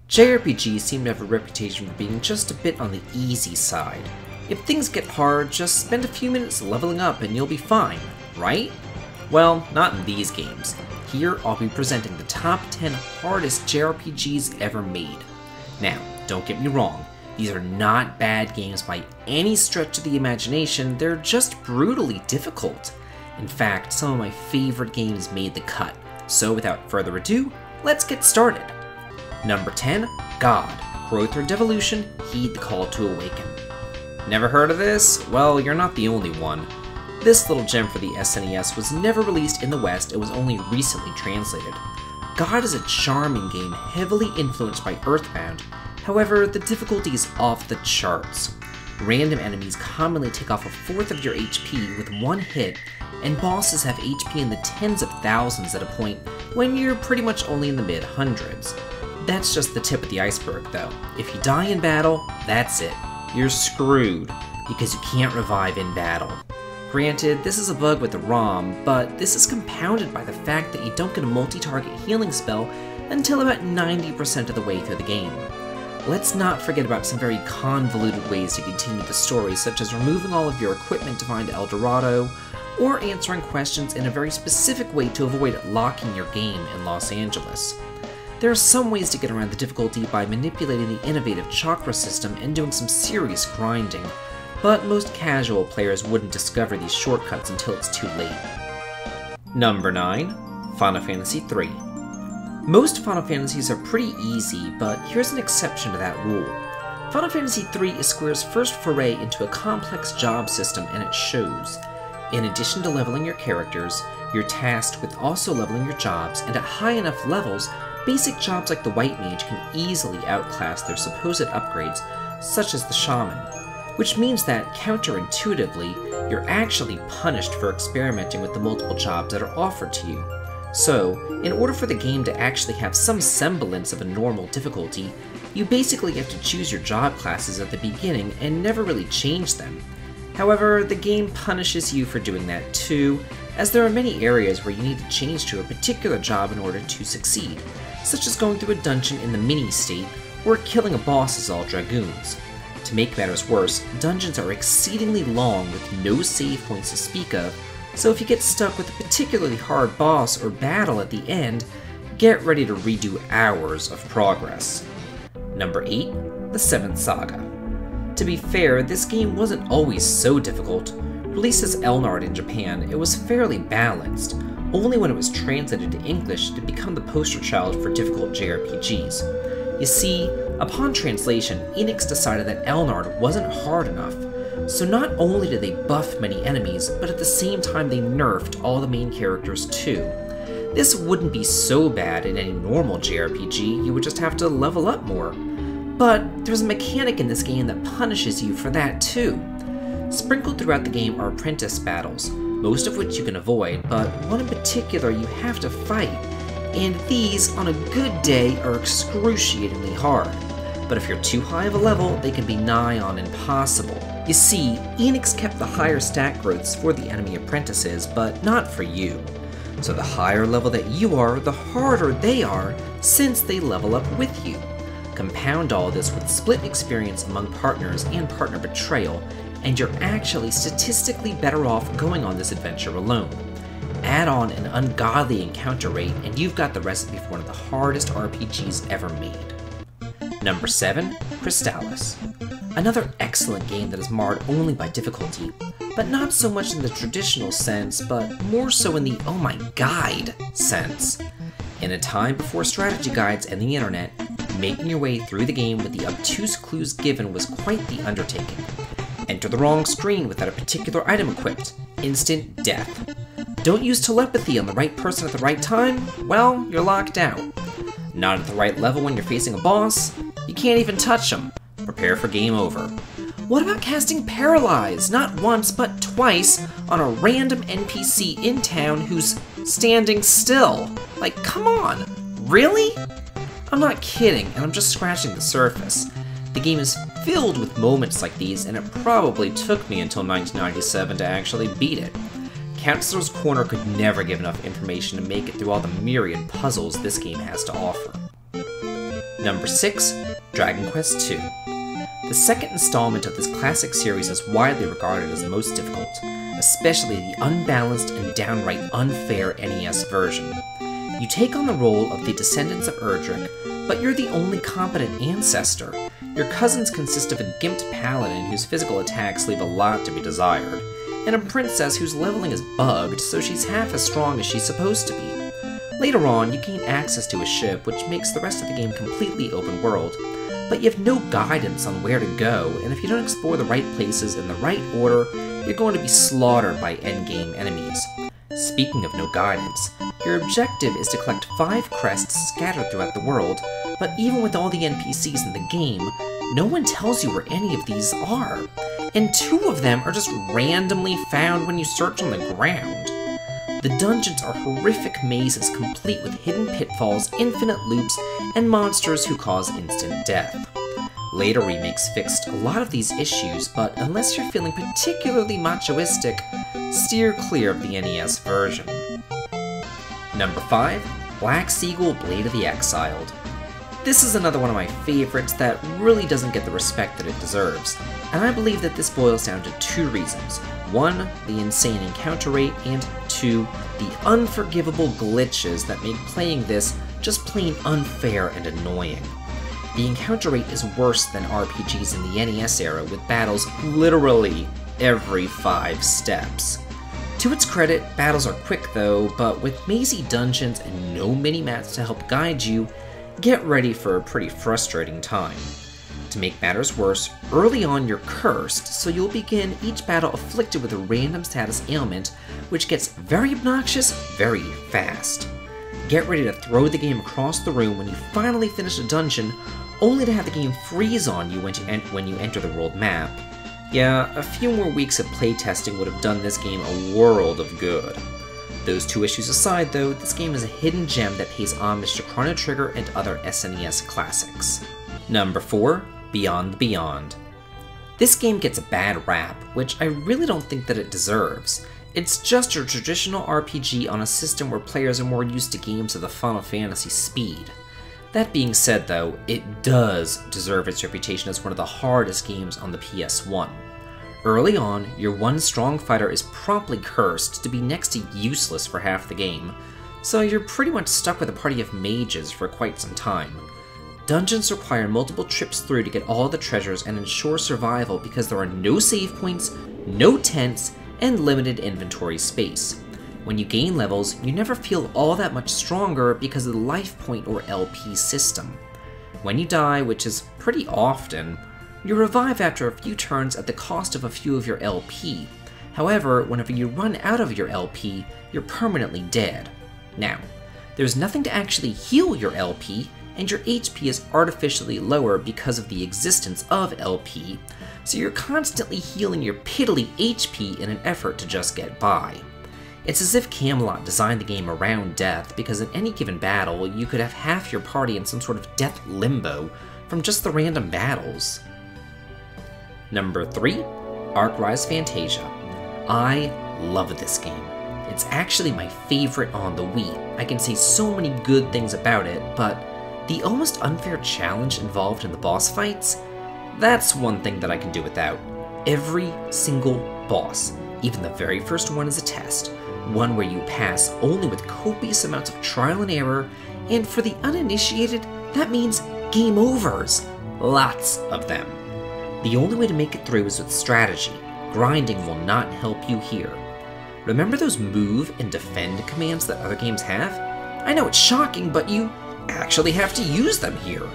JRPGs seem to have a reputation for being just a bit on the easy side. If things get hard, just spend a few minutes leveling up and you'll be fine, right? Well, not in these games. Here, I'll be presenting the top 10 hardest JRPGs ever made. Now, don't get me wrong, these are not bad games by any stretch of the imagination, they're just brutally difficult. In fact, some of my favorite games made the cut. So without further ado, let's get started. Number 10, God. Growth or Devolution, heed the call to awaken. Never heard of this? Well, you're not the only one. This little gem for the SNES was never released in the West, it was only recently translated. God is a charming game heavily influenced by Earthbound, however, the difficulty is off the charts. Random enemies commonly take off a fourth of your HP with one hit, and bosses have HP in the tens of thousands at a point when you're pretty much only in the mid-hundreds. That's just the tip of the iceberg though. If you die in battle, that's it. You're screwed, because you can't revive in battle. Granted, this is a bug with the ROM, but this is compounded by the fact that you don't get a multi-target healing spell until about 90% of the way through the game. Let's not forget about some very convoluted ways to continue the story, such as removing all of your equipment to find El Dorado, or answering questions in a very specific way to avoid locking your game in Los Angeles. There are some ways to get around the difficulty by manipulating the innovative chakra system and doing some serious grinding, but most casual players wouldn't discover these shortcuts until it's too late. Number 9. Final Fantasy III. Most Final Fantasies are pretty easy, but here's an exception to that rule. Final Fantasy III is Square's first foray into a complex job system, and it shows. In addition to leveling your characters, you're tasked with also leveling your jobs, and at high enough levels, basic jobs like the White Mage can easily outclass their supposed upgrades, such as the Shaman, which means that, counterintuitively, you're actually punished for experimenting with the multiple jobs that are offered to you. So, in order for the game to actually have some semblance of a normal difficulty, you basically have to choose your job classes at the beginning and never really change them. However, the game punishes you for doing that too, as there are many areas where you need to change to a particular job in order to succeed, such as going through a dungeon in the mini-state, or killing a boss as all Dragoons. To make matters worse, dungeons are exceedingly long with no save points to speak of, so if you get stuck with a particularly hard boss or battle at the end, get ready to redo hours of progress. Number 8. The Seventh Saga. To be fair, this game wasn't always so difficult. Released as Elnard in Japan, it was fairly balanced. Only when it was translated to English did it become the poster child for difficult JRPGs. You see, upon translation, Enix decided that Elnard wasn't hard enough. So not only did they buff many enemies, but at the same time they nerfed all the main characters too. This wouldn't be so bad in any normal JRPG, you would just have to level up more. But there's a mechanic in this game that punishes you for that too. Sprinkled throughout the game are apprentice battles, most of which you can avoid, but one in particular you have to fight, and these, on a good day, are excruciatingly hard. But if you're too high of a level, they can be nigh on impossible. You see, Enix kept the higher stat growths for the enemy apprentices, but not for you. So the higher level that you are, the harder they are, since they level up with you. Compound all this with split experience among partners and partner betrayal, and you're actually statistically better off going on this adventure alone. Add on an ungodly encounter rate, and you've got the recipe for one of the hardest RPGs ever made. Number 7. Crystallis. Another excellent game that is marred only by difficulty, but not so much in the traditional sense, but more so in the oh my guide sense. In a time before strategy guides and the internet, making your way through the game with the obtuse clues given was quite the undertaking. Enter the wrong screen without a particular item equipped, instant death. Don't use telepathy on the right person at the right time? Well, you're locked out. Not at the right level when you're facing a boss? You can't even touch them. Prepare for game over. What about casting Paralyze, not once but twice, on a random NPC in town who's standing still? Like, come on, really? I'm not kidding, and I'm just scratching the surface. The game is filled with moments like these, and it probably took me until 1997 to actually beat it. Counselor's Corner could never give enough information to make it through all the myriad puzzles this game has to offer. Number 6, Dragon Quest II. The second installment of this classic series is widely regarded as the most difficult, especially the unbalanced and downright unfair NES version. You take on the role of the descendants of Erdrick, but you're the only competent ancestor. Your cousins consist of a gimped paladin whose physical attacks leave a lot to be desired, and a princess whose leveling is bugged so she's half as strong as she's supposed to be. Later on, you gain access to a ship, which makes the rest of the game completely open world, but you have no guidance on where to go, and if you don't explore the right places in the right order, you're going to be slaughtered by endgame enemies. Speaking of no guidance, your objective is to collect 5 crests scattered throughout the world, but even with all the NPCs in the game, no one tells you where any of these are, and 2 of them are just randomly found when you search on the ground. The dungeons are horrific mazes complete with hidden pitfalls, infinite loops, and monsters who cause instant death. Later remakes fixed a lot of these issues, but unless you're feeling particularly machoistic, steer clear of the NES version. Number 5, Black Seagull Blade of the Exiled. This is another one of my favorites that really doesn't get the respect that it deserves, and I believe that this boils down to 2 reasons. 1, the insane encounter rate, and 2, the unforgivable glitches that make playing this just plain unfair and annoying. The encounter rate is worse than RPGs in the NES era, with battles literally every 5 steps. To its credit, battles are quick though, but with mazy dungeons and no mini-mats to help guide you, get ready for a pretty frustrating time. To make matters worse, early on you're cursed, so you'll begin each battle afflicted with a random status ailment, which gets very obnoxious very fast. Get ready to throw the game across the room when you finally finish a dungeon, only to have the game freeze on you when you enter the world map. Yeah, a few more weeks of playtesting would have done this game a world of good. Those 2 issues aside though, this game is a hidden gem that pays homage to Chrono Trigger and other SNES classics. Number 4, Beyond the Beyond. This game gets a bad rap, which I really don't think that it deserves. It's just your traditional RPG on a system where players are more used to games of the Final Fantasy speed. That being said though, it does deserve its reputation as one of the hardest games on the PS1. Early on, your one strong fighter is promptly cursed to be next to useless for half the game, so you're pretty much stuck with a party of mages for quite some time. Dungeons require multiple trips through to get all the treasures and ensure survival because there are no save points, no tents, and limited inventory space. When you gain levels, you never feel all that much stronger because of the life point or LP system. When you die, which is pretty often, you revive after a few turns at the cost of a few of your LP. However, whenever you run out of your LP, you're permanently dead. Now, there's nothing to actually heal your LP, and your HP is artificially lower because of the existence of LP, so you're constantly healing your piddly HP in an effort to just get by. It's as if Camelot designed the game around death, because in any given battle, you could have half your party in some sort of death limbo from just the random battles. Number 3, Arcrise Fantasia. I love this game. It's actually my favorite on the Wii. I can say so many good things about it, but the almost unfair challenge involved in the boss fights, that's one thing that I can do without. Every single boss, even the very first one, is a test, one where you pass only with copious amounts of trial and error, and for the uninitiated, that means game overs. Lots of them. The only way to make it through is with strategy. Grinding will not help you here. Remember those move and defend commands that other games have? I know it's shocking, but you actually have to use them here.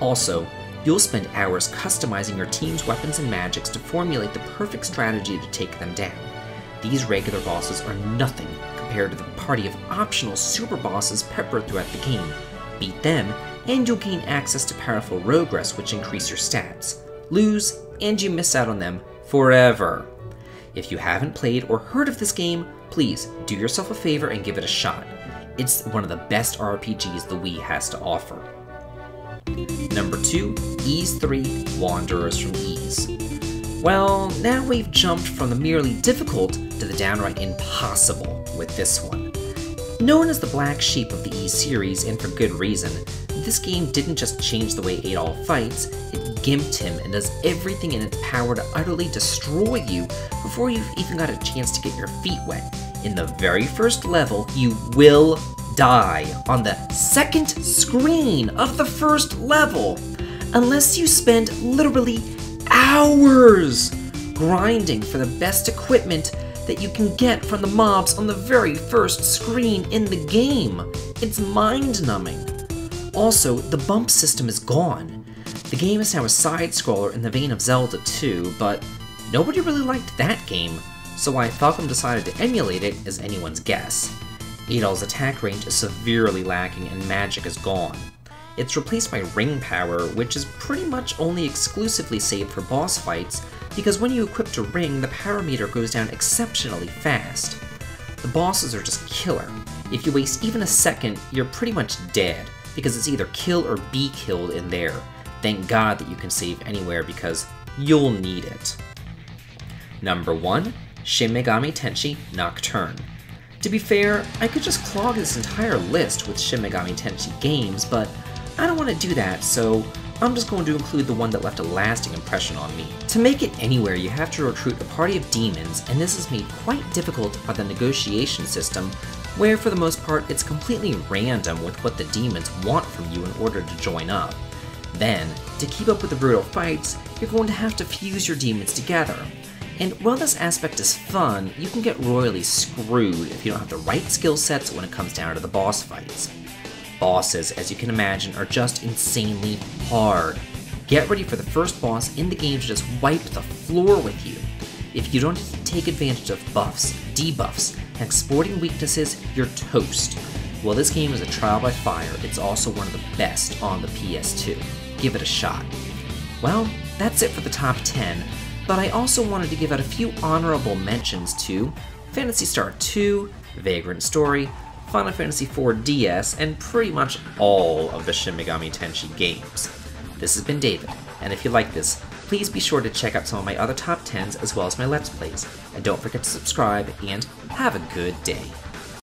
Also, you'll spend hours customizing your team's weapons and magics to formulate the perfect strategy to take them down. These regular bosses are nothing compared to the party of optional super bosses peppered throughout the game. Beat them, and you'll gain access to powerful progress which increase your stats. Lose, and you miss out on them forever. If you haven't played or heard of this game, please do yourself a favor and give it a shot. It's one of the best RPGs the Wii has to offer. Number 2, Ys 3, Wanderers from Ys. Well, now we've jumped from the merely difficult to the downright impossible with this one. Known as the black sheep of the Ys series, and for good reason, this game didn't just change the way Adol fights, it gimped him and does everything in its power to utterly destroy you before you've even got a chance to get your feet wet. In the very first level, you will die on the second screen of the first level, unless you spend literally hours grinding for the best equipment that you can get from the mobs on the very first screen in the game. It's mind-numbing. Also, the bump system is gone. The game is now a side-scroller in the vein of Zelda 2, but nobody really liked that game, so why Falcom decided to emulate it is anyone's guess. Adol's attack range is severely lacking and magic is gone. It's replaced by ring power, which is pretty much only exclusively saved for boss fights, because when you equip a ring, the power meter goes down exceptionally fast. The bosses are just killer. If you waste even a second, you're pretty much dead, because it's either kill or be killed in there. Thank God that you can save anywhere, because you'll need it. Number 1, Shin Megami Tenshi Nocturne. To be fair, I could just clog this entire list with Shin Megami Tenshi games, but I don't want to do that, so I'm just going to include the one that left a lasting impression on me. To make it anywhere, you have to recruit a party of demons, and this is made quite difficult by the negotiation system, where for the most part it's completely random with what the demons want from you in order to join up. Then, to keep up with the brutal fights, you're going to have to fuse your demons together. And while this aspect is fun, you can get royally screwed if you don't have the right skill sets when it comes down to the boss fights. Bosses, as you can imagine, are just insanely hard. Get ready for the first boss in the game to just wipe the floor with you. If you don't take advantage of buffs, debuffs, and exploiting weaknesses, you're toast. While this game is a trial by fire, it's also one of the best on the PS2. Give it a shot. Well, that's it for the top 10, but I also wanted to give out a few honorable mentions to Phantasy Star 2, Vagrant Story, Final Fantasy IV DS, and pretty much all of the Shin Megami Tenshi games. This has been David, and if you like this, please be sure to check out some of my other top 10s as well as my Let's Plays, and don't forget to subscribe, and have a good day.